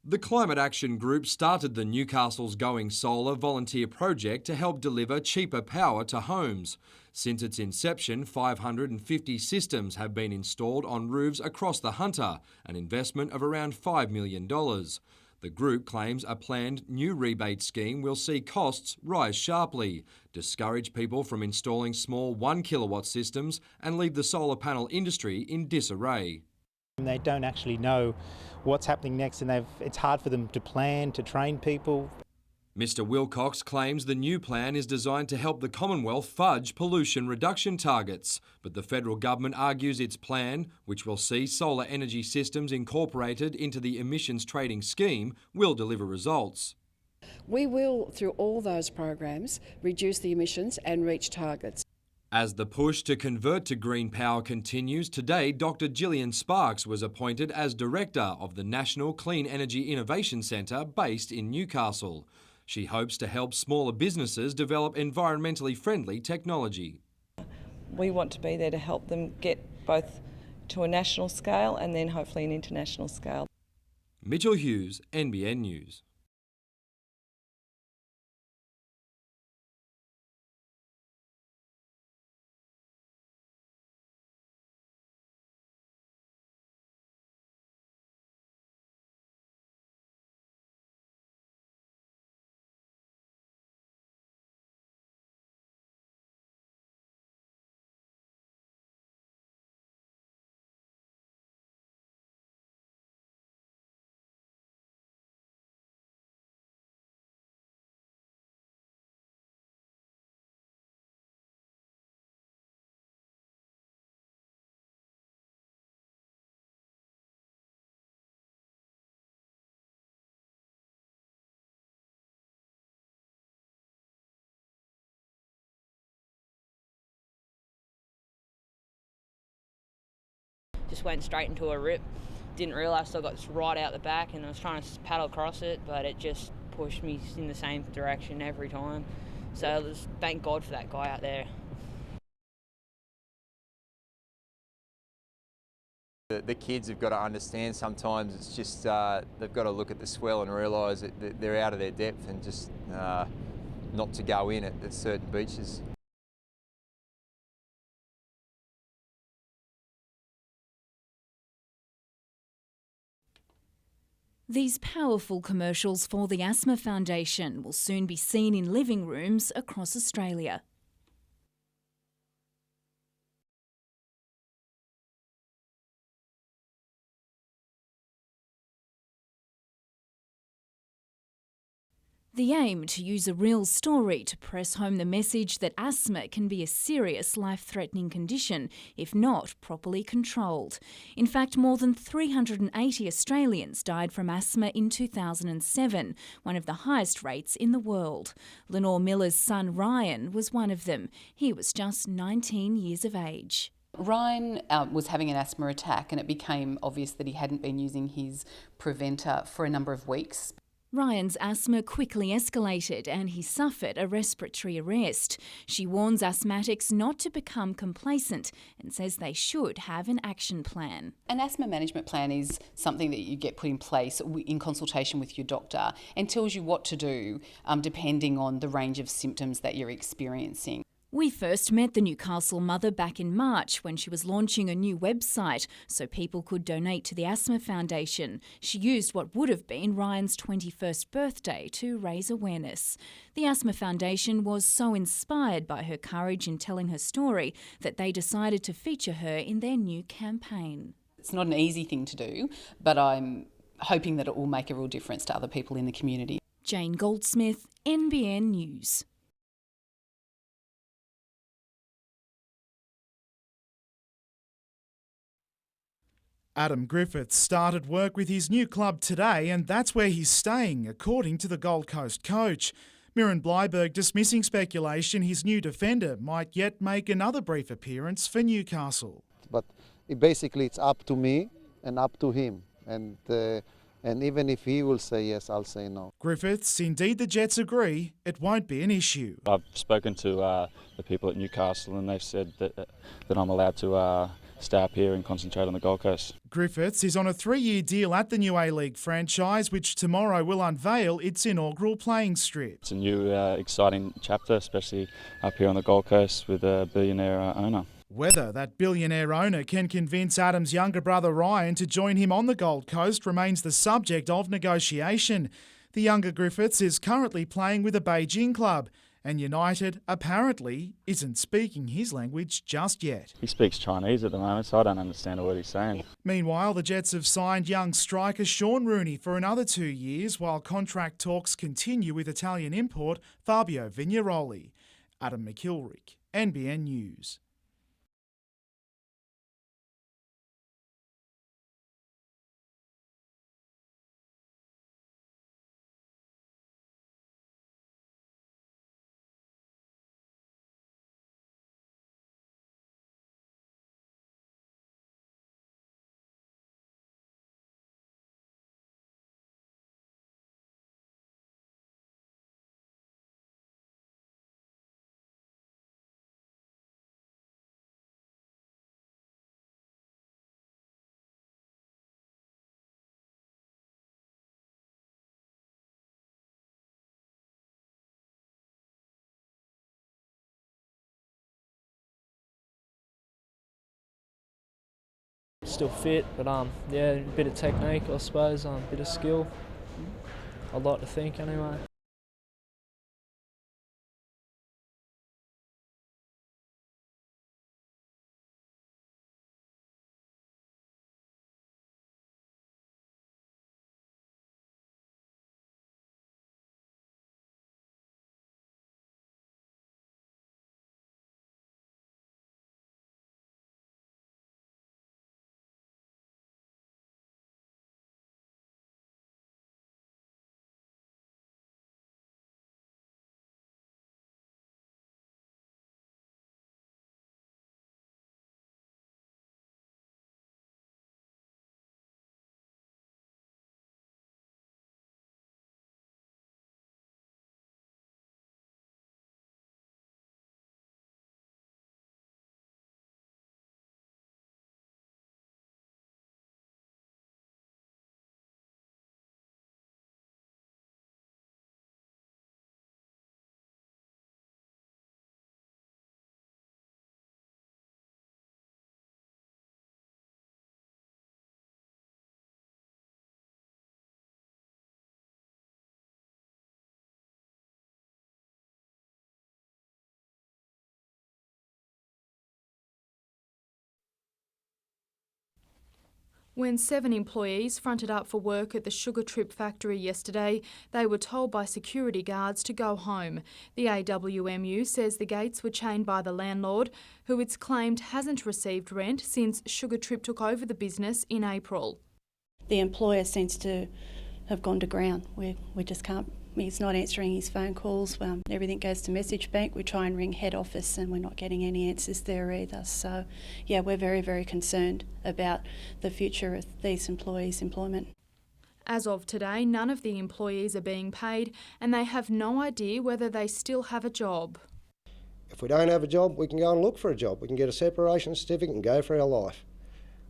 The Climate Action Group started the Newcastle's Going Solar volunteer project to help deliver cheaper power to homes. Since its inception, 550 systems have been installed on roofs across the Hunter, an investment of around $5 million. The group claims a planned new rebate scheme will see costs rise sharply, discourage people from installing small 1 kilowatt systems and leave the solar panel industry in disarray. They don't actually know what's happening next, and it's hard for them to plan, to train people. Mr Wilcox claims the new plan is designed to help the Commonwealth fudge pollution reduction targets, but the federal government argues its plan, which will see solar energy systems incorporated into the emissions trading scheme, will deliver results. We will, through all those programs, reduce the emissions and reach targets. As the push to convert to green power continues, today Dr Gillian Sparks was appointed as Director of the National Clean Energy Innovation Centre based in Newcastle. She hopes to help smaller businesses develop environmentally friendly technology. We want to be there to help them get both to a national scale and then hopefully an international scale. Mitchell Hughes, NBN News. Just went straight into a rip. Didn't realise I got right out the back, and I was trying to paddle across it, but it just pushed me in the same direction every time. So thank God for that guy out there. The kids have got to understand sometimes it's just they've got to look at the swell and realise that they're out of their depth and just not to go in at certain beaches. These powerful commercials for the Asthma Foundation will soon be seen in living rooms across Australia. The aim to use a real story to press home the message that asthma can be a serious life-threatening condition if not properly controlled. In fact, more than 380 Australians died from asthma in 2007, one of the highest rates in the world. Lenore Miller's son Ryan was one of them. He was just 19 years of age. Ryan was having an asthma attack, and it became obvious that he hadn't been using his preventer for a number of weeks. Ryan's asthma quickly escalated and he suffered a respiratory arrest. She warns asthmatics not to become complacent and says they should have an action plan. An asthma management plan is something that you get put in place in consultation with your doctor and tells you what to do depending on the range of symptoms that you're experiencing. We first met the Newcastle mother back in March when she was launching a new website so people could donate to the Asthma Foundation. She used what would have been Ryan's 21st birthday to raise awareness. The Asthma Foundation was so inspired by her courage in telling her story that they decided to feature her in their new campaign. It's not an easy thing to do, but I'm hoping that it will make a real difference to other people in the community. Jane Goldsmith, NBN News. Adam Griffiths started work with his new club today, and that's where he's staying, according to the Gold Coast coach. Mirren Bleiberg dismissing speculation his new defender might yet make another brief appearance for Newcastle. But basically it's up to me and up to him. And even if he will say yes, I'll say no. Griffiths, indeed the Jets agree, it won't be an issue. I've spoken to the people at Newcastle and they've said that I'm allowed to stay up here and concentrate on the Gold Coast. Griffiths is on a 3-year deal at the new A-League franchise, which tomorrow will unveil its inaugural playing strip. It's a new exciting chapter, especially up here on the Gold Coast with a billionaire owner. Whether that billionaire owner can convince Adam's younger brother Ryan to join him on the Gold Coast remains the subject of negotiation. The younger Griffiths is currently playing with a Beijing club, and United apparently isn't speaking his language just yet. He speaks Chinese at the moment, so I don't understand a word he's saying. Meanwhile, the Jets have signed young striker Sean Rooney for another 2 years, while contract talks continue with Italian import Fabio Vignaroli. Adam McKilrick, NBN News. Still fit, but yeah, a bit of technique, I suppose, a bit of skill. I'd like to think, anyway. When 7 employees fronted up for work at the Sugar Trip factory yesterday, they were told by security guards to go home. The AWMU says the gates were chained by the landlord, who it's claimed hasn't received rent since Sugar Trip took over the business in April. The employer seems to have gone to ground. We just can't, he's not answering his phone calls. Everything goes to message bank. We try and ring head office and we're not getting any answers there either. So yeah, we're very, very concerned about the future of these employees' employment. As of today, none of the employees are being paid and they have no idea whether they still have a job. If we don't have a job, we can go and look for a job. We can get a separation certificate and go for our life.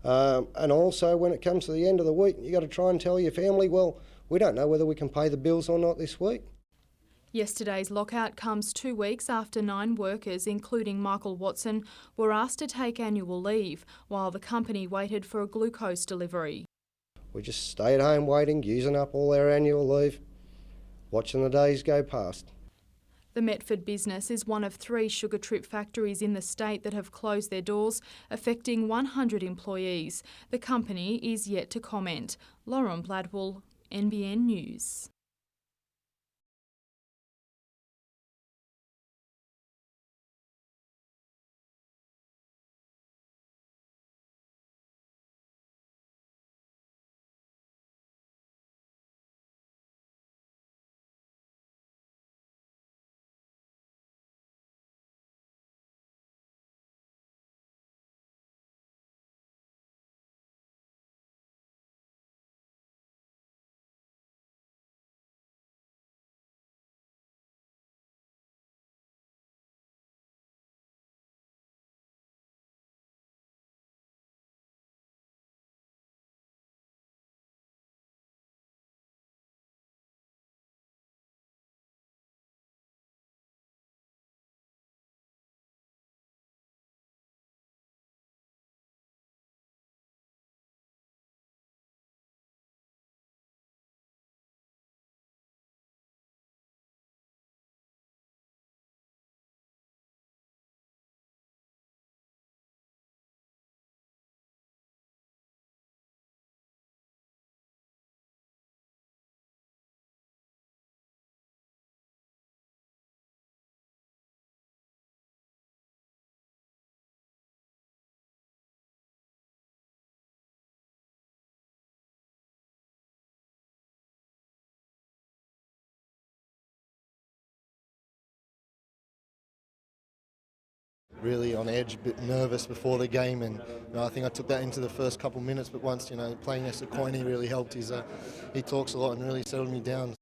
And also when it comes to the end of the week, you've got to try and tell your family, well, we don't know whether we can pay the bills or not this week. Yesterday's lockout comes 2 weeks after 9 workers, including Michael Watson, were asked to take annual leave while the company waited for a glucose delivery. We just stay at home waiting, using up all our annual leave, watching the days go past. The Metford business is one of 3 Sugar Trip factories in the state that have closed their doors, affecting 100 employees. The company is yet to comment. Lauren Bladwell, NBN News. really on edge, a bit nervous before the game, and I think I took that into the first couple of minutes. But once playing next to Quiney really helped. He talks a lot and really settled me down.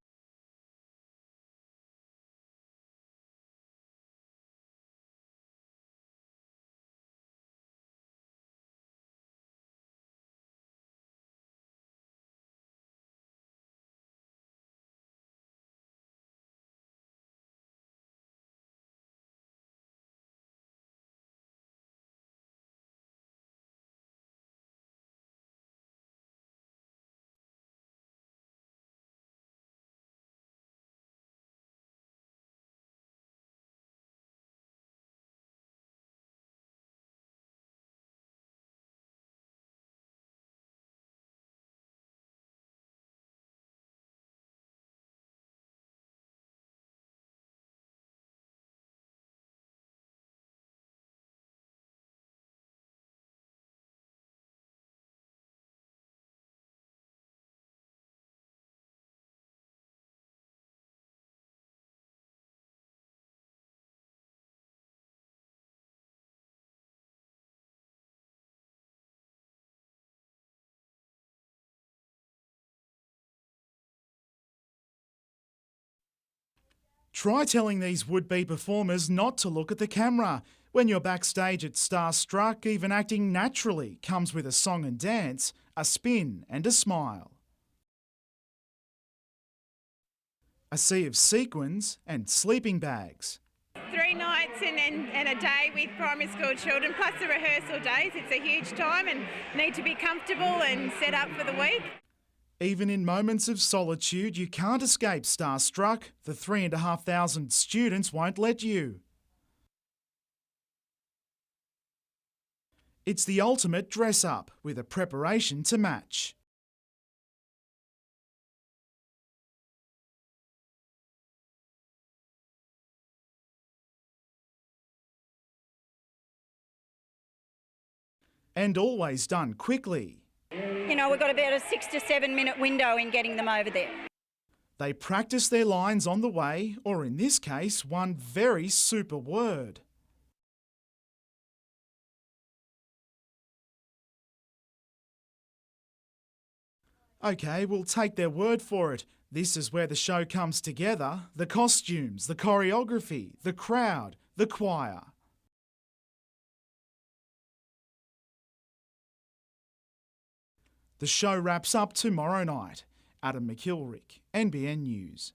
Try telling these would-be performers not to look at the camera. When you're backstage at Starstruck, even acting naturally comes with a song and dance, a spin and a smile. A sea of sequins and sleeping bags. 3 nights and a day with primary school children, plus the rehearsal days. It's a huge time and need to be comfortable and set up for the week. Even in moments of solitude, you can't escape Starstruck. The 3,500 students won't let you. It's the ultimate dress-up with a preparation to match. And always done quickly. We've got about a 6 to 7 minute window in getting them over there. They practice their lines on the way, or in this case, one very super word. OK, we'll take their word for it. This is where the show comes together. The costumes, the choreography, the crowd, the choir. The show wraps up tomorrow night. Adam McKilrick, NBN News.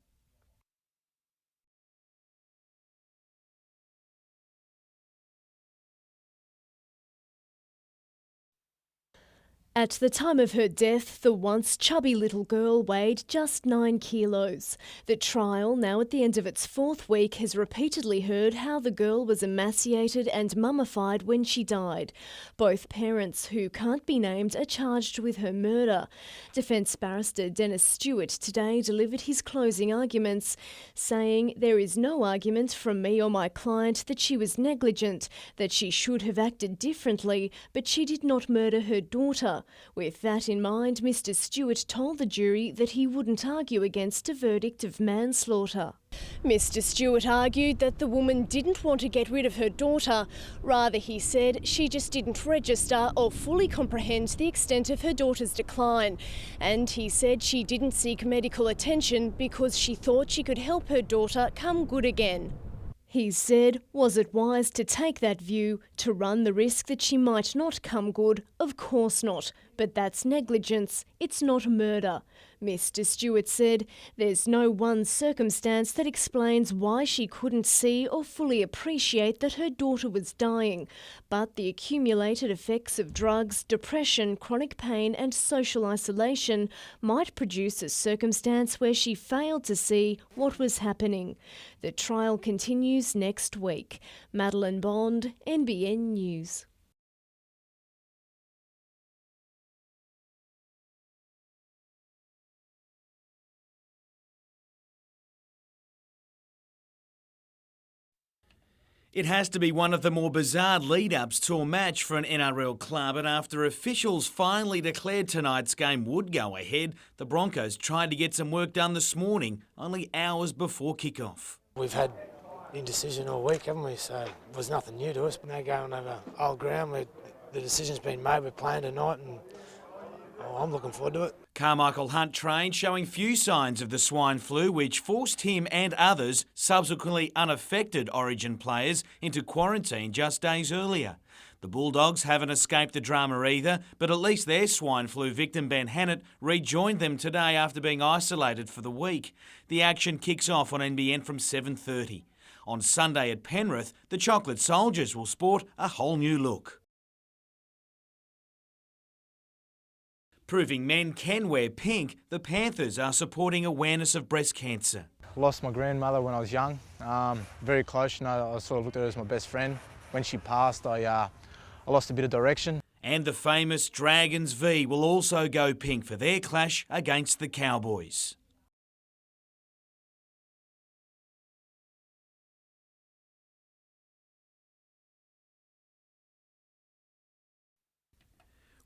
At the time of her death, the once chubby little girl weighed just 9 kilos. The trial, now at the end of its 4th week, has repeatedly heard how the girl was emaciated and mummified when she died. Both parents, who can't be named, are charged with her murder. Defence barrister Dennis Stewart today delivered his closing arguments, saying, "There is no argument from me or my client that she was negligent, that she should have acted differently, but she did not murder her daughter." With that in mind, Mr. Stewart told the jury that he wouldn't argue against a verdict of manslaughter. Mr. Stewart argued that the woman didn't want to get rid of her daughter. Rather, he said, she just didn't register or fully comprehend the extent of her daughter's decline. And he said she didn't seek medical attention because she thought she could help her daughter come good again. He said, was it wise to take that view, to run the risk that she might not come good? Of course not, but that's negligence, it's not murder. Mr. Stewart said, there's no one circumstance that explains why she couldn't see or fully appreciate that her daughter was dying, but the accumulated effects of drugs, depression, chronic pain and social isolation might produce a circumstance where she failed to see what was happening. The trial continues next week. Madeline Bond, NBN News. It has to be one of the more bizarre lead-ups to a match for an NRL club, and after officials finally declared tonight's game would go ahead, the Broncos tried to get some work done this morning, only hours before kick-off. We've had indecision all week, haven't we? So it was nothing new to us. But now going over old ground, the decision's been made. We're playing tonight, and I'm looking forward to it. Carmichael Hunt trained, showing few signs of the swine flu, which forced him and others, subsequently unaffected Origin players, into quarantine just days earlier. The Bulldogs haven't escaped the drama either, but at least their swine flu victim Ben Hannett rejoined them today after being isolated for the week. The action kicks off on NBN from 7:30. On Sunday at Penrith, the Chocolate Soldiers will sport a whole new look. Proving men can wear pink, the Panthers are supporting awareness of breast cancer. Lost my grandmother when I was young, very close. You know, I sort of looked at her as my best friend. When she passed, I lost a bit of direction. And the famous Dragons V will also go pink for their clash against the Cowboys.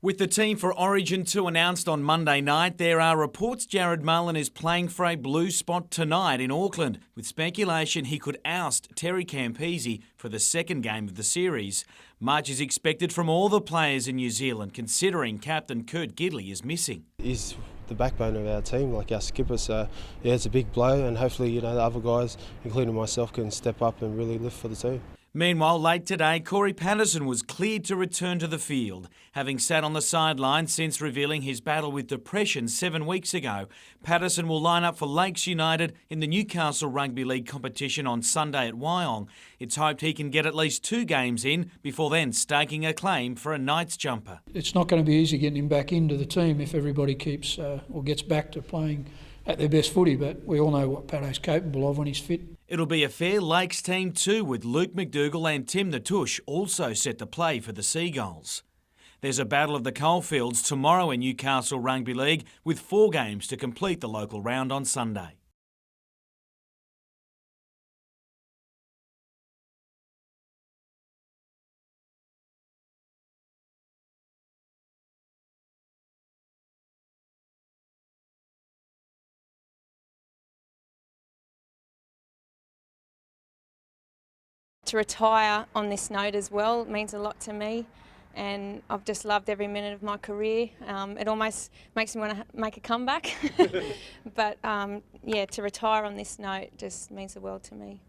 With the team for Origin 2 announced on Monday night, there are reports Jared Mullen is playing for a blue spot tonight in Auckland, with speculation he could oust Terry Campese for the second game of the series. Much is expected from all the players in New Zealand, considering captain Kurt Gidley is missing. He's the backbone of our team, like our skipper, so yeah, it's a big blow, and hopefully, the other guys, including myself, can step up and really lift for the team. Meanwhile, late today, Corey Patterson was cleared to return to the field. Having sat on the sidelines since revealing his battle with depression 7 weeks ago, Patterson will line up for Lakes United in the Newcastle Rugby League competition on Sunday at Wyong. It's hoped he can get at least 2 games in before then staking a claim for a Knights jumper. It's not going to be easy getting him back into the team if everybody keeps or gets back to playing at their best footy, but we all know what Pato's capable of when he's fit. It'll be a fair Lakes team too, with Luke McDougall and Tim the Tush also set to play for the Seagulls. There's a battle of the coalfields tomorrow in Newcastle Rugby League, with 4 games to complete the local round on Sunday. To retire on this note as well means a lot to me, and I've just loved every minute of my career. It almost makes me want to make a comeback, but yeah, to retire on this note just means the world to me.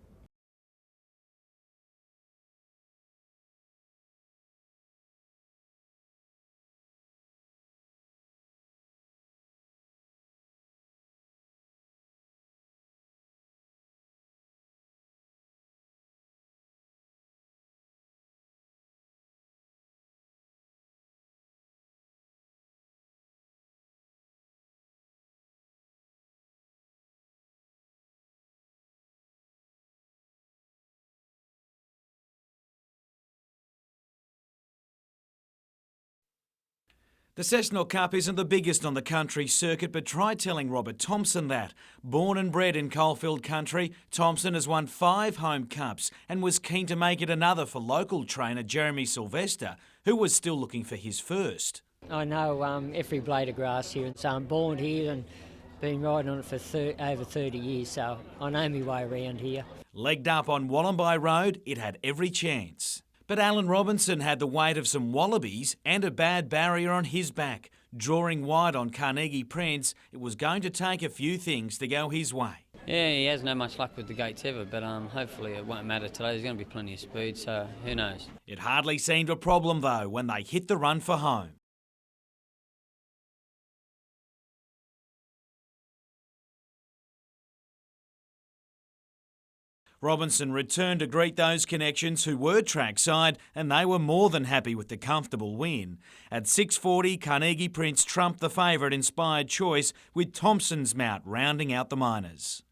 The Cessnock Cup isn't the biggest on the country circuit, but try telling Robert Thompson that. Born and bred in coalfield country, Thompson has won 5 home cups and was keen to make it another for local trainer Jeremy Sylvester, who was still looking for his first. I know every blade of grass here, so I'm born here and been riding on it for over 30 years, so I know my way around here. Legged up on Wollombi Road, it had every chance. But Alan Robinson had the weight of some wallabies and a bad barrier on his back. Drawing wide on Carnegie Prince, it was going to take a few things to go his way. Yeah, he hasn't had much luck with the gates ever, but hopefully it won't matter today. There's going to be plenty of speed, so who knows. It hardly seemed a problem, though, when they hit the run for home. Robinson returned to greet those connections who were trackside, and they were more than happy with the comfortable win. At 6:40, Carnegie Prince trumped the favourite Inspired Choice, with Thompson's mount rounding out the minors.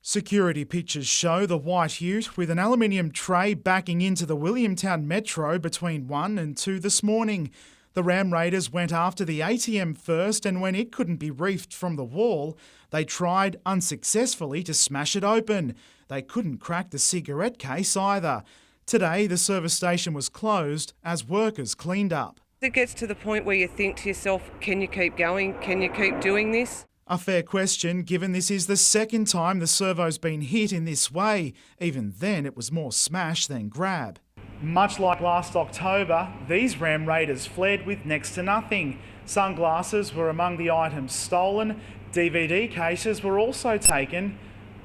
Security pictures show the white ute with an aluminium tray backing into the Williamtown Metro between 1 and 2 this morning. The Ram Raiders went after the ATM first, and when it couldn't be reefed from the wall, they tried unsuccessfully to smash it open. They couldn't crack the cigarette case either. Today, the service station was closed as workers cleaned up. It gets to the point where you think to yourself, can you keep going? Can you keep doing this? A fair question, given this is the second time the servo's been hit in this way. Even then, it was more smash than grab. Much like last October, these Ram Raiders fled with next to nothing. Sunglasses were among the items stolen. DVD cases were also taken,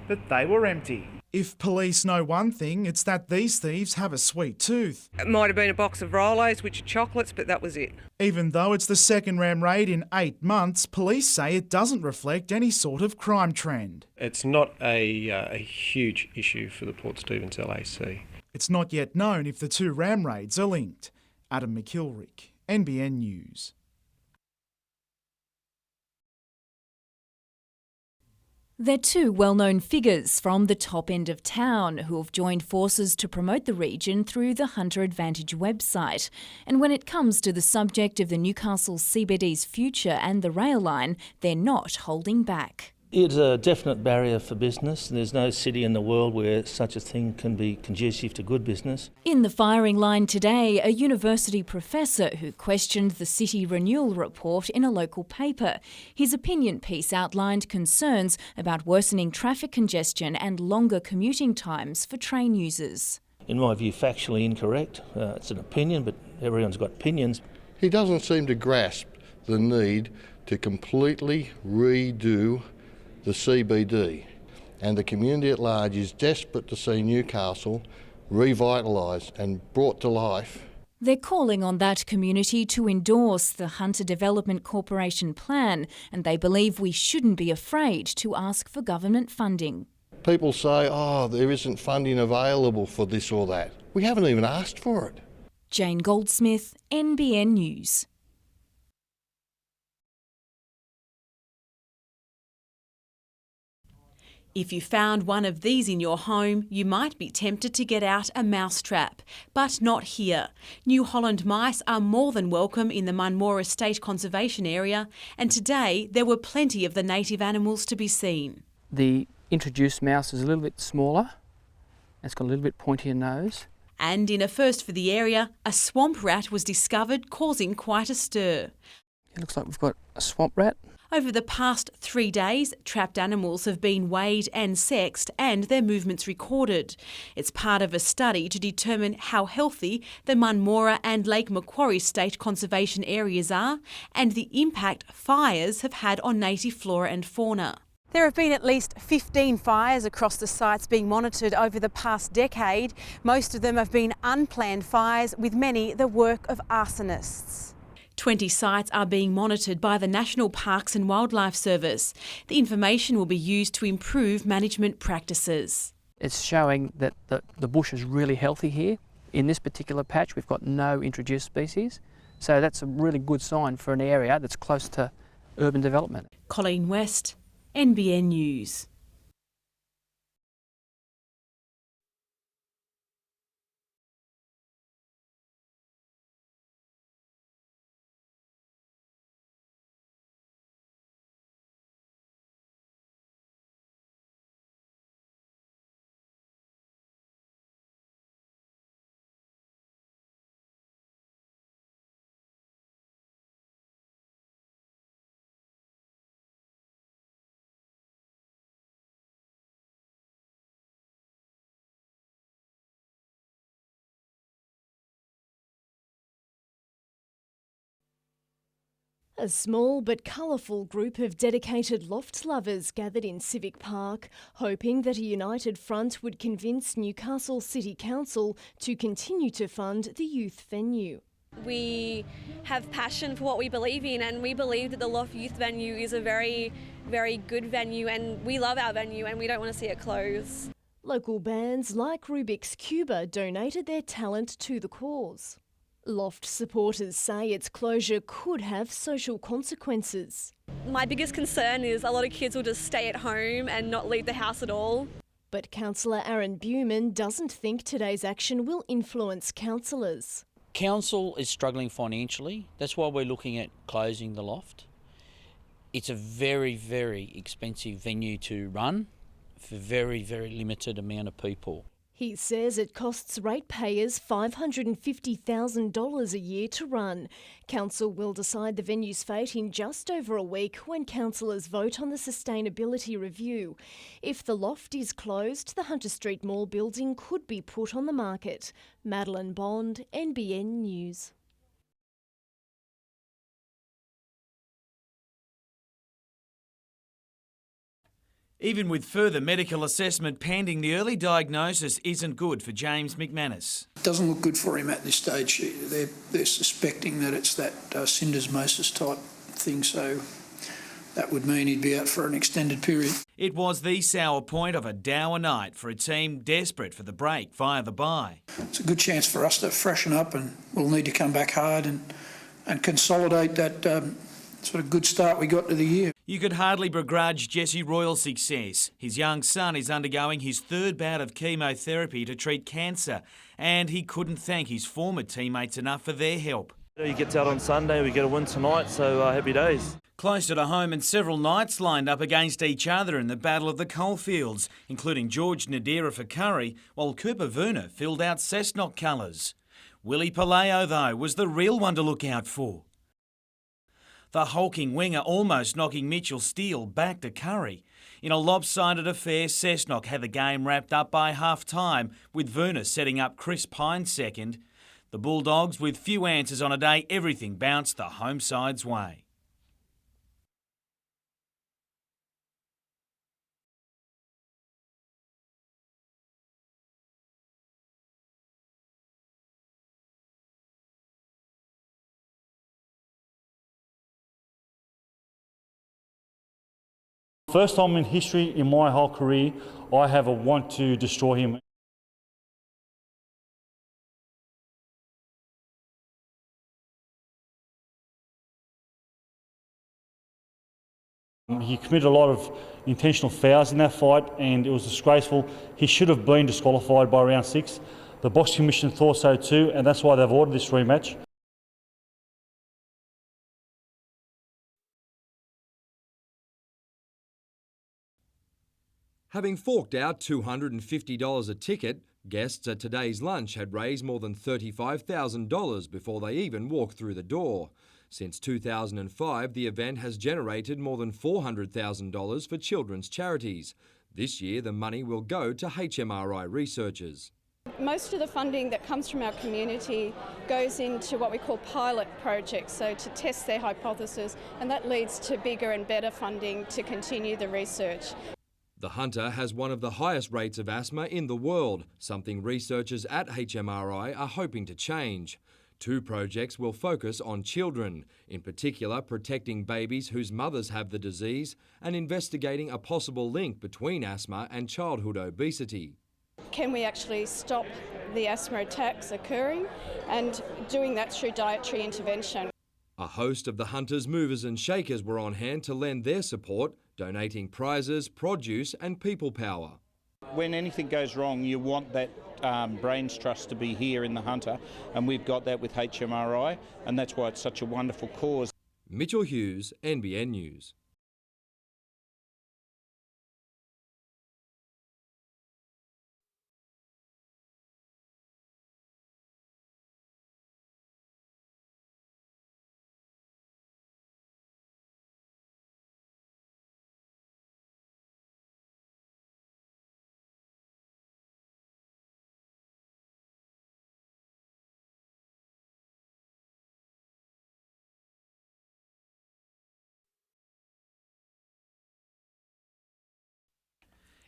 but they were empty. If police know one thing, it's that these thieves have a sweet tooth. It might have been a box of Rolos, which are chocolates, but that was it. Even though it's the second Ram raid in 8 months, police say it doesn't reflect any sort of crime trend. It's not a huge issue for the Port Stephens LAC. It's not yet known if the 2 Ram raids are linked. Adam McKilrick, NBN News. They're 2 well-known figures from the top end of town who have joined forces to promote the region through the Hunter Advantage website. And when it comes to the subject of the Newcastle CBD's future and the rail line, they're not holding back. It's a definite barrier for business. There's no city in the world where such a thing can be conducive to good business. In the firing line today, a university professor who questioned the city renewal report in a local paper. His opinion piece outlined concerns about worsening traffic congestion and longer commuting times for train users. In my view, factually incorrect. It's an opinion, but everyone's got opinions. He doesn't seem to grasp the need to completely redo the CBD, and the community at large is desperate to see Newcastle revitalised and brought to life. They're calling on that community to endorse the Hunter Development Corporation plan, and they believe we shouldn't be afraid to ask for government funding. People say, oh, there isn't funding available for this or that. We haven't even asked for it. Jane Goldsmith, NBN News. If you found one of these in your home, you might be tempted to get out a mousetrap. But not here. New Holland mice are more than welcome in the Munmora State Conservation Area, and today there were plenty of the native animals to be seen. The introduced mouse is a little bit smaller. It's got a little bit pointier nose. And in a first for the area, a swamp rat was discovered, causing quite a stir. It looks like we've got a swamp rat. Over the past 3 days, trapped animals have been weighed and sexed and their movements recorded. It's part of a study to determine how healthy the Munmora and Lake Macquarie State Conservation Areas are and the impact fires have had on native flora and fauna. There have been at least 15 fires across the sites being monitored over the past decade. Most of them have been unplanned fires, with many the work of arsonists. 20 sites are being monitored by the National Parks and Wildlife Service. The information will be used to improve management practices. It's showing that the bush is really healthy here. In this particular patch, we've got no introduced species. So that's a really good sign for an area that's close to urban development. Colleen West, NBN News. A small but colourful group of dedicated loft lovers gathered in Civic Park, hoping that a united front would convince Newcastle City Council to continue to fund the youth venue. We have passion for what we believe in, and we believe that the Loft Youth venue is a very, very good venue, and we love our venue and we don't want to see it close. Local bands like Rubik's Cuba donated their talent to the cause. Loft supporters say its closure could have social consequences. My biggest concern is a lot of kids will just stay at home and not leave the house at all. But Councillor Aaron Buman doesn't think today's action will influence councillors. Council is struggling financially. That's why we're looking at closing the loft. It's a very, very expensive venue to run for very, very limited amount of people. He says it costs ratepayers $550,000 a year to run. Council will decide the venue's fate in just over a week when councillors vote on the sustainability review. If the loft is closed, the Hunter Street Mall building could be put on the market. Madeline Bond, NBN News. Even with further medical assessment pending, the early diagnosis isn't good for James McManus. It doesn't look good for him at this stage. They're suspecting that it's that syndesmosis type thing, so that would mean he'd be out for an extended period. It was the sour point of a dour night for a team desperate for the break via the bye. It's a good chance for us to freshen up, and we'll need to come back hard and consolidate that sort of good start we got to the year. You could hardly begrudge Jesse Royal's success. His young son is undergoing his third bout of chemotherapy to treat cancer, and he couldn't thank his former teammates enough for their help. He gets out on Sunday, we get a win tonight, so happy days. Closer to home, and several knights lined up against each other in the Battle of the Coalfields, including George Nadira for Curry, while Cooper Werner filled out Cessnock colours. Willie Paleo, though, was the real one to look out for. The hulking winger almost knocking Mitchell Steele back to Curry. In a lopsided affair, Cessnock had the game wrapped up by half-time, with Werner setting up Chris Pine second. The Bulldogs, with few answers on a day everything bounced the home side's way. First time in history in my whole career, I have a want to destroy him. He committed a lot of intentional fouls in that fight, and it was disgraceful. He should have been disqualified by round 6. The Boxing Commission thought so too, and that's why they've ordered this rematch. Having forked out $250 a ticket, guests at today's lunch had raised more than $35,000 before they even walked through the door. Since 2005, the event has generated more than $400,000 for children's charities. This year, the money will go to HMRI researchers. Most of the funding that comes from our community goes into what we call pilot projects, so to test their hypothesis, and that leads to bigger and better funding to continue the research. The Hunter has one of the highest rates of asthma in the world, something researchers at HMRI are hoping to change. 2 projects will focus on children, in particular protecting babies whose mothers have the disease and investigating a possible link between asthma and childhood obesity. Can we actually stop the asthma attacks occurring, and doing that through dietary intervention? A host of the Hunters, movers and shakers were on hand to lend their support, donating prizes, produce and people power. When anything goes wrong, you want that brains trust to be here in the Hunter, and we've got that with HMRI, and that's why it's such a wonderful cause. Mitchell Hughes, NBN News.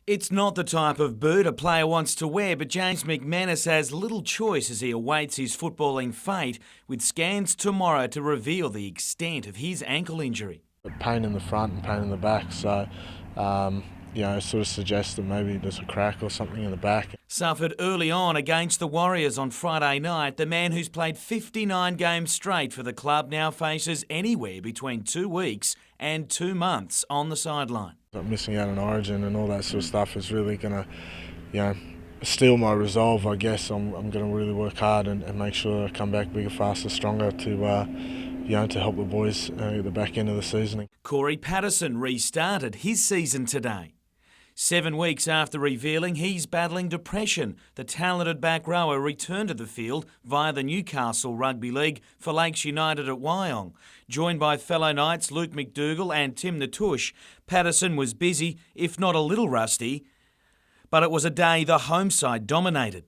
It's not the type of boot a player wants to wear, but James McManus has little choice as he awaits his footballing fate, with scans tomorrow to reveal the extent of his ankle injury. Pain in the front and pain in the back, so sort of suggests that maybe there's a crack or something in the back. Suffered early on against the Warriors on Friday night, the man who's played 59 games straight for the club now faces anywhere between 2 weeks and 2 months on the sideline. Missing out on Origin and all that sort of stuff is really going to, steal my resolve, I guess. I'm going to really work hard and make sure I come back bigger, faster, stronger to help the boys at the back end of the season. Corey Patterson restarted his season today. 7 weeks after revealing he's battling depression, the talented back rower returned to the field via the Newcastle Rugby League for Lakes United at Wyong. Joined by fellow Knights Luke McDougall and Tim Natush, Patterson was busy, if not a little rusty, but it was a day the home side dominated.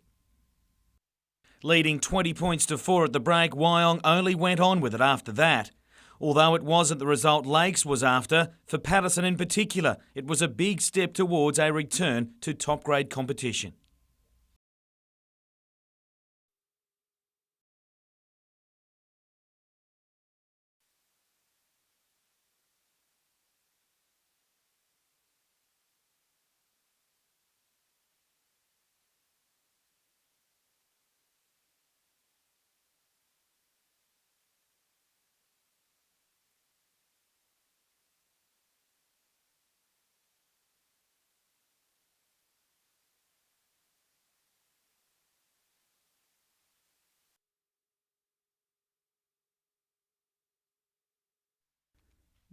Leading 20 points to 4 at the break, Wyong only went on with it after that. Although it wasn't the result Lakes was after, for Patterson in particular, it was a big step towards a return to top-grade competition.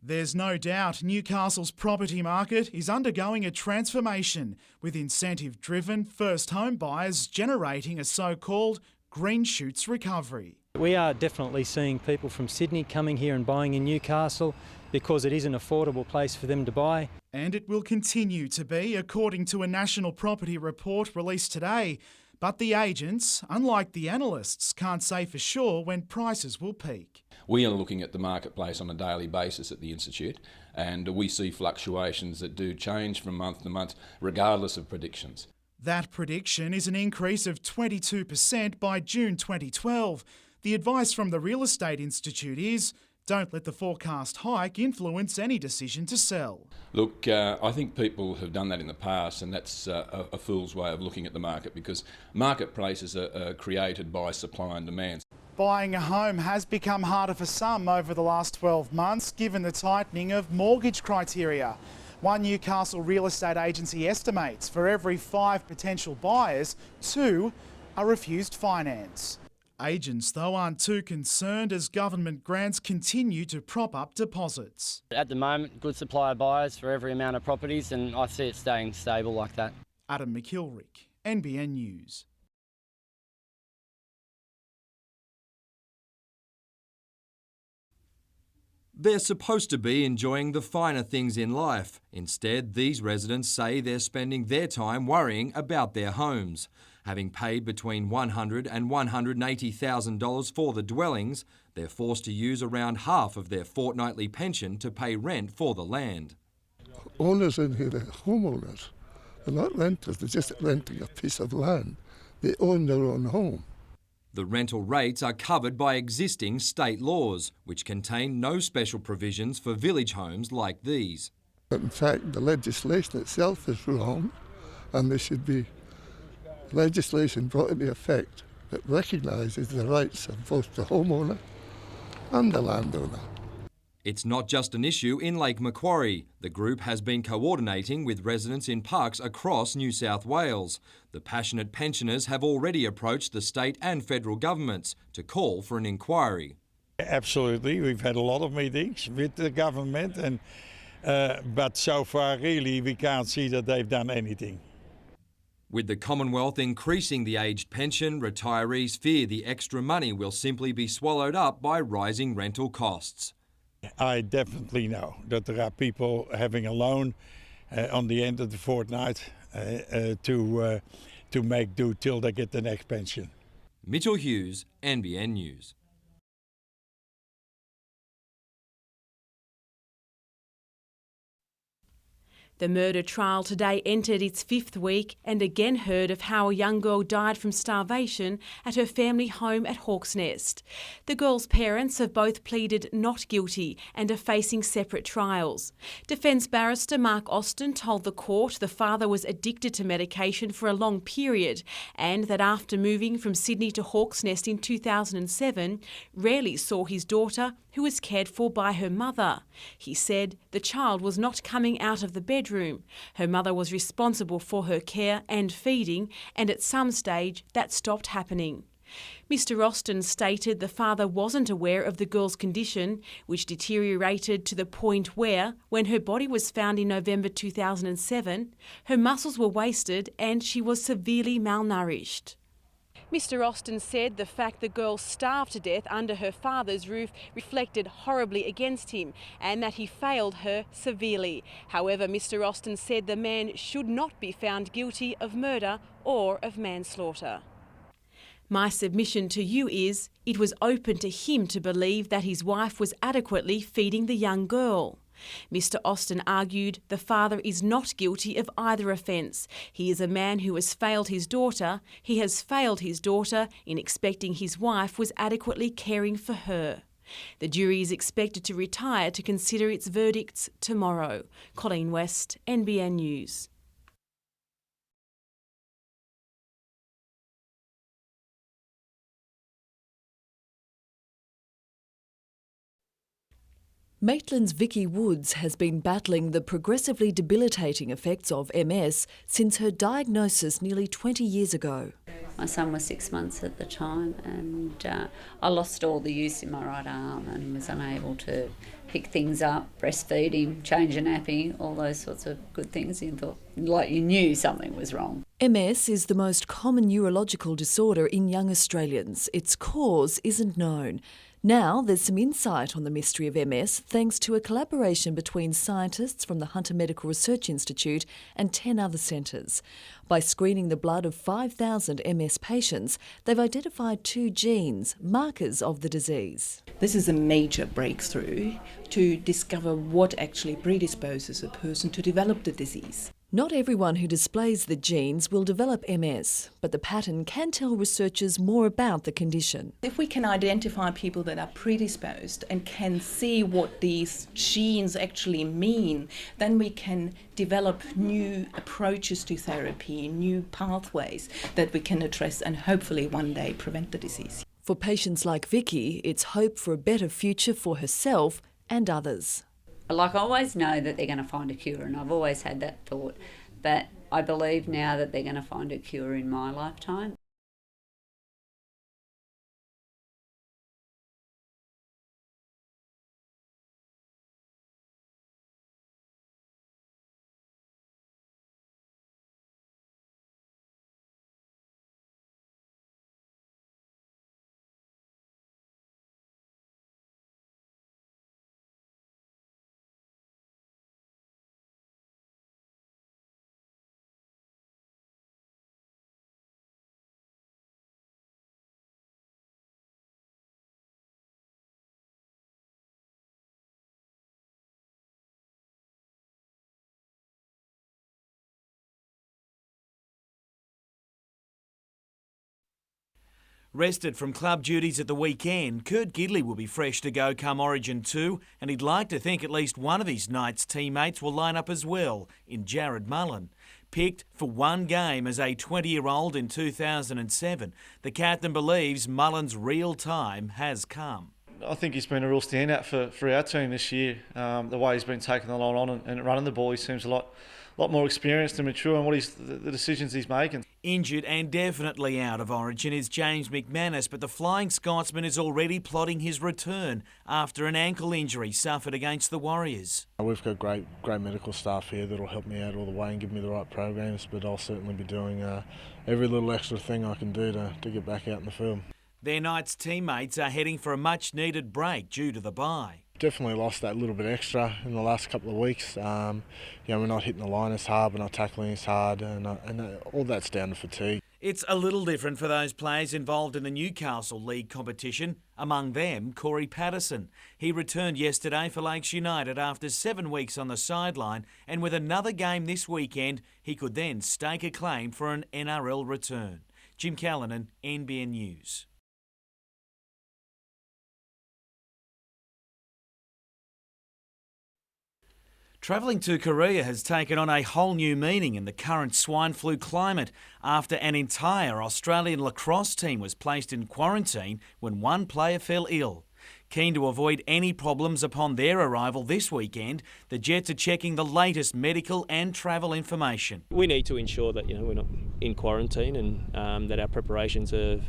There's no doubt Newcastle's property market is undergoing a transformation, with incentive-driven first home buyers generating a so-called green shoots recovery. We are definitely seeing people from Sydney coming here and buying in Newcastle because it is an affordable place for them to buy. And it will continue to be, according to a national property report released today. But the agents, unlike the analysts, can't say for sure when prices will peak. We are looking at the marketplace on a daily basis at the Institute, and we see fluctuations that do change from month to month, regardless of predictions. That prediction is an increase of 22% by June 2012. The advice from the Real Estate Institute is, don't let the forecast hike influence any decision to sell. Look, I think people have done that in the past, and that's a fool's way of looking at the market, because marketplaces are created by supply and demand. Buying a home has become harder for some over the last 12 months, given the tightening of mortgage criteria. One Newcastle real estate agency estimates for every 5 potential buyers, 2 are refused finance. Agents, though, aren't too concerned as government grants continue to prop up deposits. At the moment, good supply of buyers for every amount of properties, and I see it staying stable like that. Adam McIlrick, NBN News. They're supposed to be enjoying the finer things in life. Instead, these residents say they're spending their time worrying about their homes. Having paid between $100,000 and $180,000 for the dwellings, they're forced to use around half of their fortnightly pension to pay rent for the land. Owners in here are homeowners. They're not renters, they're just renting a piece of land. They own their own home. The rental rates are covered by existing state laws, which contain no special provisions for village homes like these. But in fact, the legislation itself is wrong, and there should be legislation brought into effect that recognises the rights of both the homeowner and the landowner. It's not just an issue in Lake Macquarie. The group has been coordinating with residents in parks across New South Wales. The passionate pensioners have already approached the state and federal governments to call for an inquiry. Absolutely, we've had a lot of meetings with the government, and but so far really we can't see that they've done anything. With the Commonwealth increasing the aged pension, retirees fear the extra money will simply be swallowed up by rising rental costs. I definitely know that there are people having a loan on the end of the fortnight to make do till they get the next pension. Mitchell Hughes, NBN News. The murder trial today entered its 5th week and again heard of how a young girl died from starvation at her family home at Hawk's Nest. The girl's parents have both pleaded not guilty and are facing separate trials. Defence barrister Mark Austin told the court the father was addicted to medication for a long period and that after moving from Sydney to Hawk's Nest in 2007, rarely saw his daughter, who was cared for by her mother. He said the child was not coming out of the bedroom. Her mother was responsible for her care and feeding, and at some stage that stopped happening. Mr. Austin stated the father wasn't aware of the girl's condition, which deteriorated to the point where, when her body was found in November 2007, her muscles were wasted and she was severely malnourished. Mr. Austin said the fact the girl starved to death under her father's roof reflected horribly against him and that he failed her severely. However, Mr. Austin said the man should not be found guilty of murder or of manslaughter. My submission to you is, it was open to him to believe that his wife was adequately feeding the young girl. Mr. Austin argued the father is not guilty of either offence. He is a man who has failed his daughter. He has failed his daughter in expecting his wife was adequately caring for her. The jury is expected to retire to consider its verdicts tomorrow. Colleen West, NBN News. Maitland's Vicky Woods has been battling the progressively debilitating effects of MS since her diagnosis nearly 20 years ago. My son was 6 months at the time and I lost all the use in my right arm and was unable to pick things up, breastfeed him, change a nappy, all those sorts of good things. You thought, like you knew something was wrong. MS is the most common neurological disorder in young Australians. Its cause isn't known. Now there's some insight on the mystery of MS thanks to a collaboration between scientists from the Hunter Medical Research Institute and 10 other centres. By screening the blood of 5,000 MS patients, they've identified 2 genes, markers of the disease. This is a major breakthrough to discover what actually predisposes a person to develop the disease. Not everyone who displays the genes will develop MS, but the pattern can tell researchers more about the condition. If we can identify people that are predisposed and can see what these genes actually mean, then we can develop new approaches to therapy, new pathways that we can address and hopefully one day prevent the disease. For patients like Vicky, it's hope for a better future for herself and others. Like, I always know that they're going to find a cure, and I've always had that thought, but I believe now that they're going to find a cure in my lifetime. Rested from club duties at the weekend, Kurt Gidley will be fresh to go come Origin 2, and he'd like to think at least one of his Knights teammates will line up as well, in Jared Mullen. Picked for one game as a 20-year-old in 2007, the captain believes Mullen's real time has come. I think he's been a real standout for our team this year. The way he's been taking the line on and running the ball, he seems a lot more experienced and mature in what the decisions he's making. Injured and definitely out of Origin is James McManus, but the Flying Scotsman is already plotting his return after an ankle injury suffered against the Warriors. We've got great medical staff here that'll help me out all the way and give me the right programs, but I'll certainly be doing every little extra thing I can do to get back out in the field. Their Knights teammates are heading for a much-needed break due to the bye. Definitely lost that little bit extra in the last couple of weeks. We're not hitting the line as hard, we're not tackling as hard, and all that's down to fatigue. It's a little different for those players involved in the Newcastle League competition, among them Corey Patterson. He returned yesterday for Lakes United after 7 weeks on the sideline, and with another game this weekend, he could then stake a claim for an NRL return. Jim Callanan, NBN News. Travelling to Korea has taken on a whole new meaning in the current swine flu climate after an entire Australian lacrosse team was placed in quarantine when one player fell ill. Keen to avoid any problems upon their arrival this weekend, the Jets are checking the latest medical and travel information. We need to ensure that we're not in quarantine and that our preparations are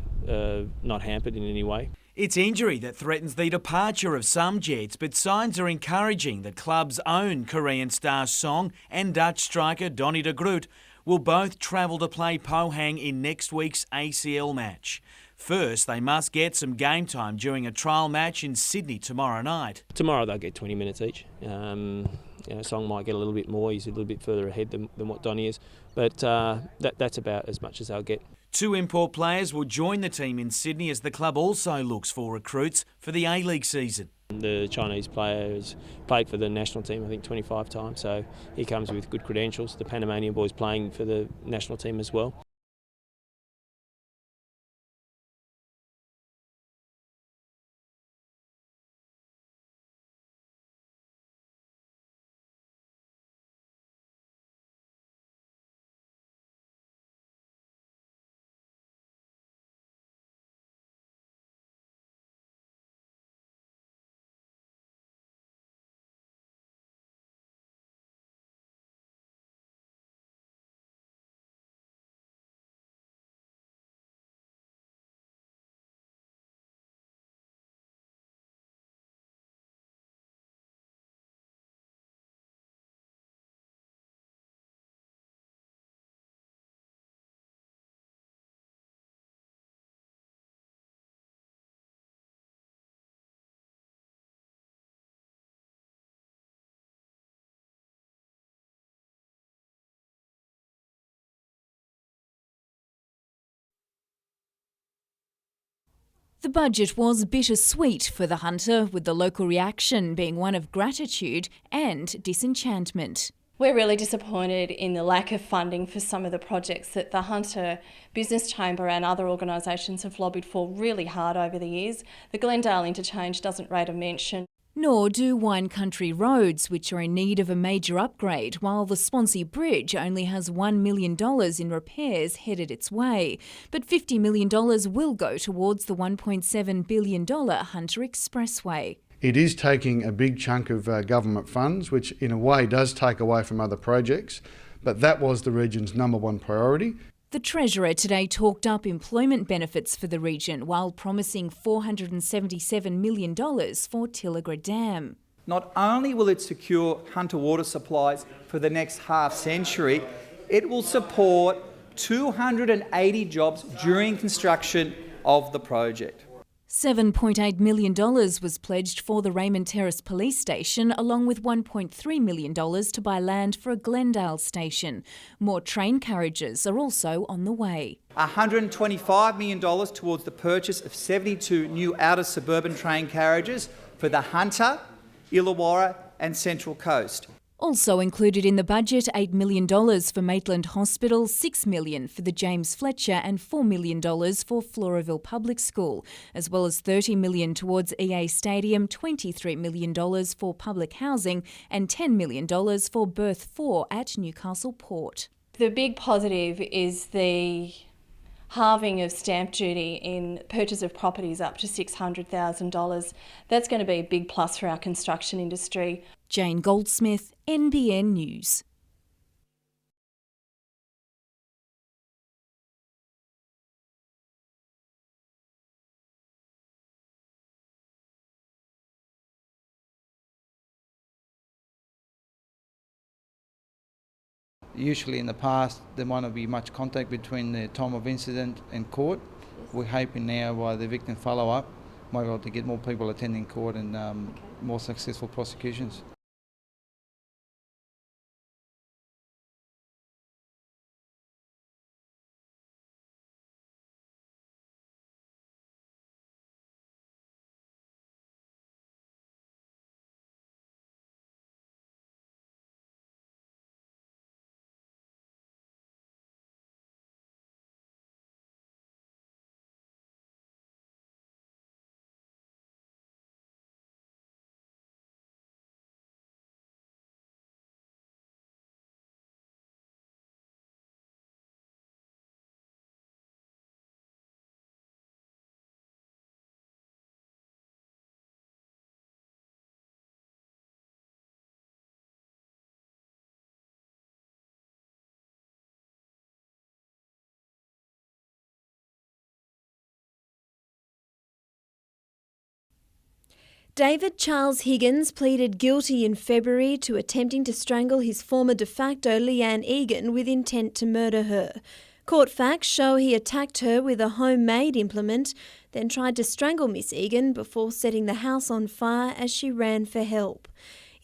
not hampered in any way. It's injury that threatens the departure of some Jets, but signs are encouraging that club's own Korean star Song and Dutch striker Donny de Groot will both travel to play Pohang in next week's ACL match. First, they must get some game time during a trial match in Sydney tomorrow night. Tomorrow they'll get 20 minutes each. Song might get a little bit more. He's a little bit further ahead than what Donny is, but that's about as much as they'll get. 2 import players will join the team in Sydney as the club also looks for recruits for the A-League season. The Chinese player has played for the national team, I think, 25 times, so he comes with good credentials. The Panamanian boy's playing for the national team as well. The budget was bittersweet for the hunter, with the local reaction being one of gratitude and disenchantment. We're really disappointed in the lack of funding for some of the projects that the Hunter Business Chamber and other organisations have lobbied for really hard over the years. The Glendale Interchange doesn't rate a mention. Nor do Wine Country roads, which are in need of a major upgrade, while the Swansea Bridge only has $1 million in repairs headed its way. But $50 million will go towards the $1.7 billion Hunter Expressway. It is taking a big chunk of government funds, which in a way does take away from other projects, but that was the region's #1 priority. The Treasurer today talked up employment benefits for the region while promising $477 million for Tilligra Dam. Not only will it secure Hunter water supplies for the next half century, it will support 280 jobs during construction of the project. $7.8 million was pledged for the Raymond Terrace Police Station, along with $1.3 million to buy land for a Glendale station. More train carriages are also on the way. $125 million towards the purchase of 72 new outer suburban train carriages for the Hunter, Illawarra and Central Coast. Also included in the budget, $8 million for Maitland Hospital, $6 million for the James Fletcher and $4 million for Floraville Public School, as well as $30 million towards EA Stadium, $23 million for public housing and $10 million for Berth 4 at Newcastle Port. The big positive is the halving of stamp duty in purchase of properties up to $600,000. That's going to be a big plus for our construction industry. Jane Goldsmith, NBN News. Usually in the past there might not be much contact between the time of incident and court. We're hoping now by the victim follow-up might be able to get more people attending court and more successful prosecutions. David Charles Higgins pleaded guilty in February to attempting to strangle his former de facto Leanne Egan with intent to murder her. Court facts show he attacked her with a homemade implement, then tried to strangle Miss Egan before setting the house on fire as she ran for help.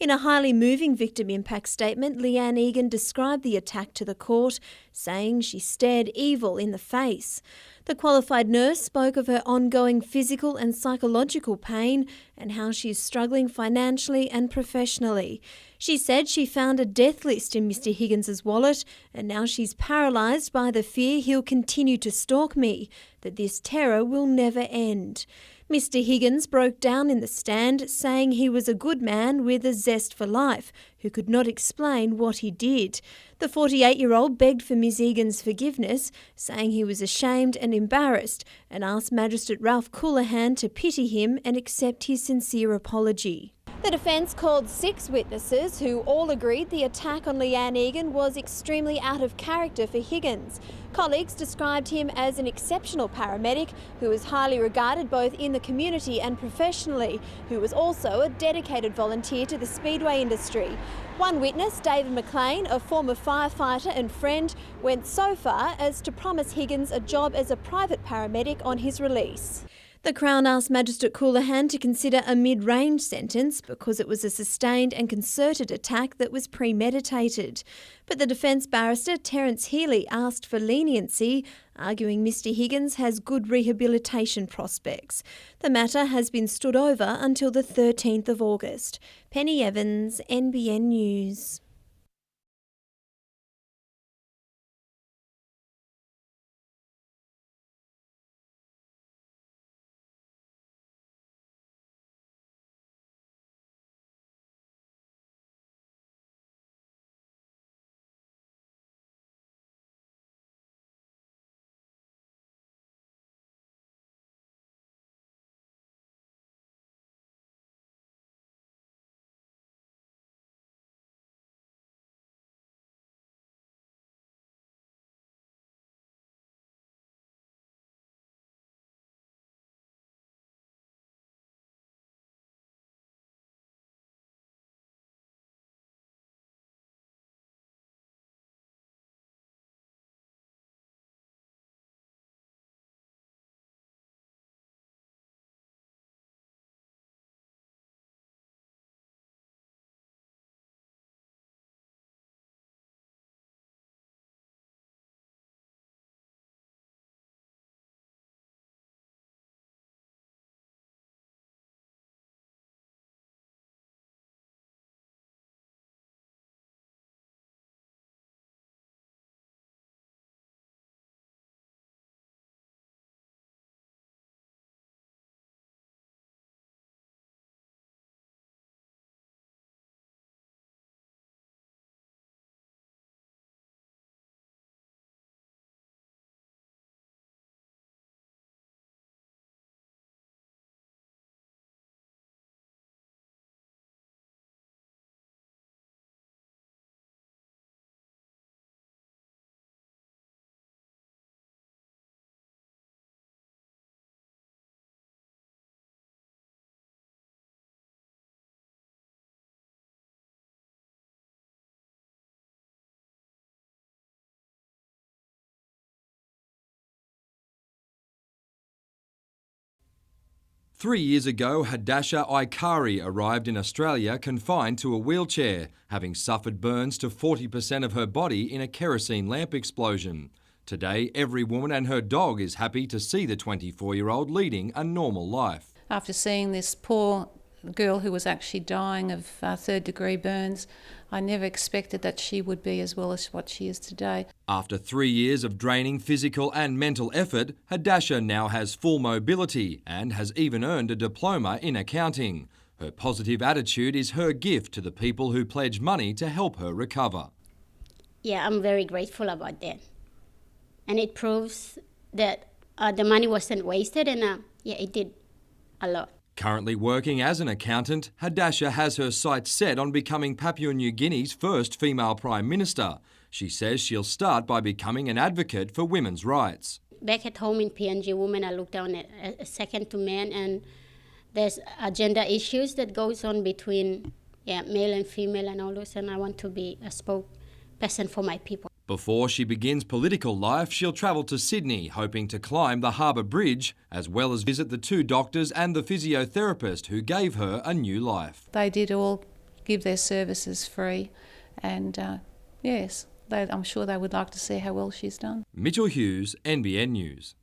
In a highly moving victim impact statement, Leanne Egan described the attack to the court, saying she stared evil in the face. The qualified nurse spoke of her ongoing physical and psychological pain and how she is struggling financially and professionally. She said she found a death list in Mr. Higgins' wallet and now she's paralysed by the fear he'll continue to stalk me, that this terror will never end. Mr. Higgins broke down in the stand, saying he was a good man with a zest for life, who could not explain what he did. The 48-year-old begged for Ms. Egan's forgiveness, saying he was ashamed and embarrassed, and asked Magistrate Ralph Coulihan to pity him and accept his sincere apology. The defence called 6 witnesses who all agreed the attack on Leanne Egan was extremely out of character for Higgins. Colleagues described him as an exceptional paramedic who was highly regarded both in the community and professionally, who was also a dedicated volunteer to the speedway industry. One witness, David McLean, a former firefighter and friend, went so far as to promise Higgins a job as a private paramedic on his release. The Crown asked Magistrate Coulihan to consider a mid-range sentence because it was a sustained and concerted attack that was premeditated. But the defence barrister, Terence Healy, asked for leniency, arguing Mr. Higgins has good rehabilitation prospects. The matter has been stood over until the 13th of August. Penny Evans, NBN News. Three years ago, Hadasha Aikari arrived in Australia confined to a wheelchair, having suffered burns to 40% of her body in a kerosene lamp explosion. Today, every woman and her dog is happy to see the 24-year-old leading a normal life. After seeing this poor girl who was actually dying of third-degree burns, I never expected that she would be as well as what she is today. After 3 years of draining physical and mental effort, Hadasha now has full mobility and has even earned a diploma in accounting. Her positive attitude is her gift to the people who pledge money to help her recover. Yeah, I'm very grateful about that. And it proves that the money wasn't wasted, and it did a lot. Currently working as an accountant, Hadasha has her sights set on becoming Papua New Guinea's first female Prime Minister. She says she'll start by becoming an advocate for women's rights. Back at home in PNG, women are looked down as second to men, and there's gender issues that goes on between male and female and all those, and I want to be a spokesperson for my people. Before she begins political life, she'll travel to Sydney, hoping to climb the Harbour Bridge, as well as visit the 2 doctors and the physiotherapist who gave her a new life. They did all give their services free, and yes, I'm sure they would like to see how well she's done. Mitchell Hughes, NBN News.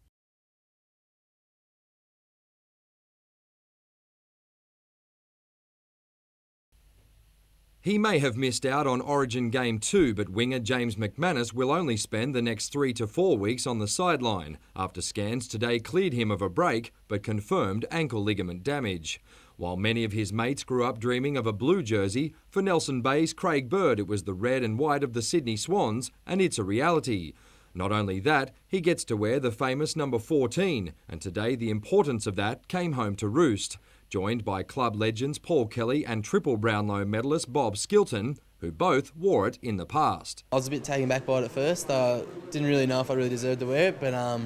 He may have missed out on Origin Game 2, but winger James McManus will only spend the next 3 to 4 weeks on the sideline, after scans today cleared him of a break but confirmed ankle ligament damage. While many of his mates grew up dreaming of a blue jersey, for Nelson Bay's Craig Bird it was the red and white of the Sydney Swans, and it's a reality. Not only that, he gets to wear the famous number 14, and today the importance of that came home to roost. Joined by club legends Paul Kelly and triple Brownlow medalist Bob Skilton, who both wore it in the past. I was a bit taken back by it at first. Didn't really know if I really deserved to wear it, but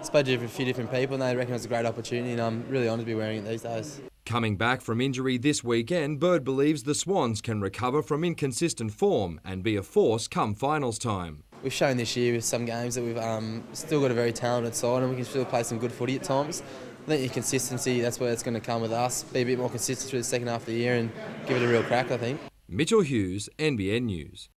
spoke to a few different people and they reckon it was a great opportunity, and I'm really honoured to be wearing it these days. Coming back from injury this weekend, Bird believes the Swans can recover from inconsistent form and be a force come finals time. We've shown this year with some games that we've still got a very talented side and we can still play some good footy at times. I think your consistency, that's where it's going to come with us. Be a bit more consistent through the second half of the year and give it a real crack, I think. Mitchell Hughes, NBN News.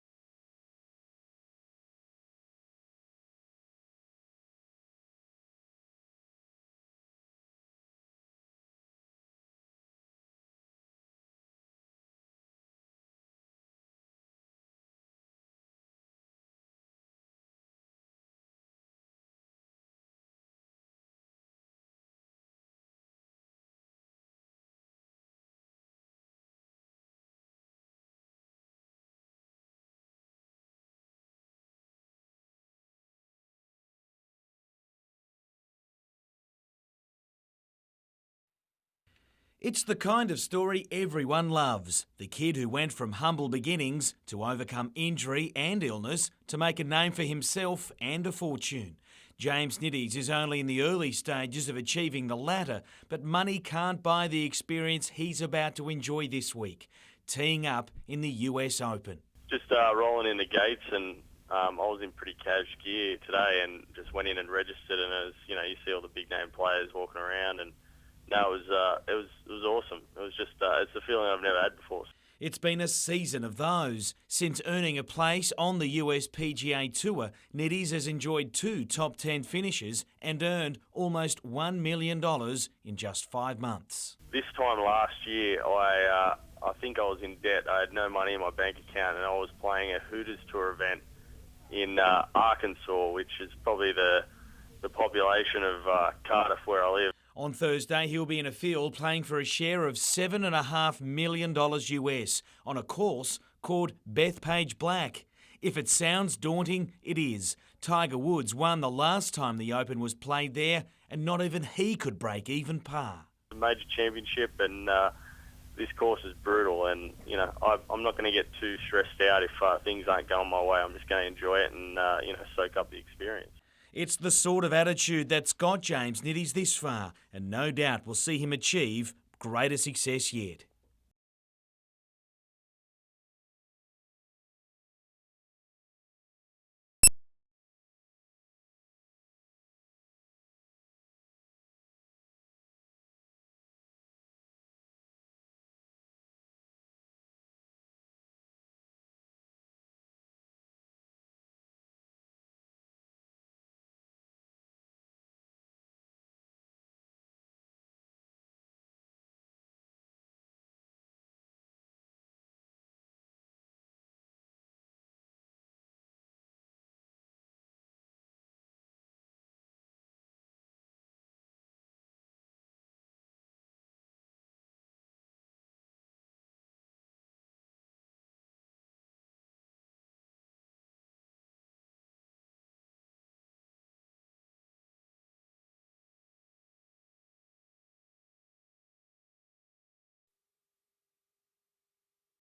It's the kind of story everyone loves. The kid who went from humble beginnings to overcome injury and illness to make a name for himself and a fortune. James Niddies is only in the early stages of achieving the latter, but money can't buy the experience he's about to enjoy this week, teeing up in the US Open. Just rolling in the gates, and I was in pretty cash gear today and just went in and registered, and it was, you see all the big name players walking around, and no, it was awesome. It was just it's a feeling I've never had before. It's been a season of those. Since earning a place on the US PGA Tour, Niddies has enjoyed 2 top 10 finishes and earned almost $1 million in just 5 months. This time last year, I think I was in debt. I had no money in my bank account, and I was playing a Hooters Tour event in Arkansas, which is probably the population of Cardiff, where I live. On Thursday, he'll be in a field playing for a share of $7.5 million US on a course called Bethpage Black. If it sounds daunting, it is. Tiger Woods won the last time the Open was played there, and not even he could break even par. A major championship, and this course is brutal, and I'm not going to get too stressed out if things aren't going my way. I'm just going to enjoy it and soak up the experience. It's the sort of attitude that's got James Niddies this far, and no doubt will see him achieve greater success yet.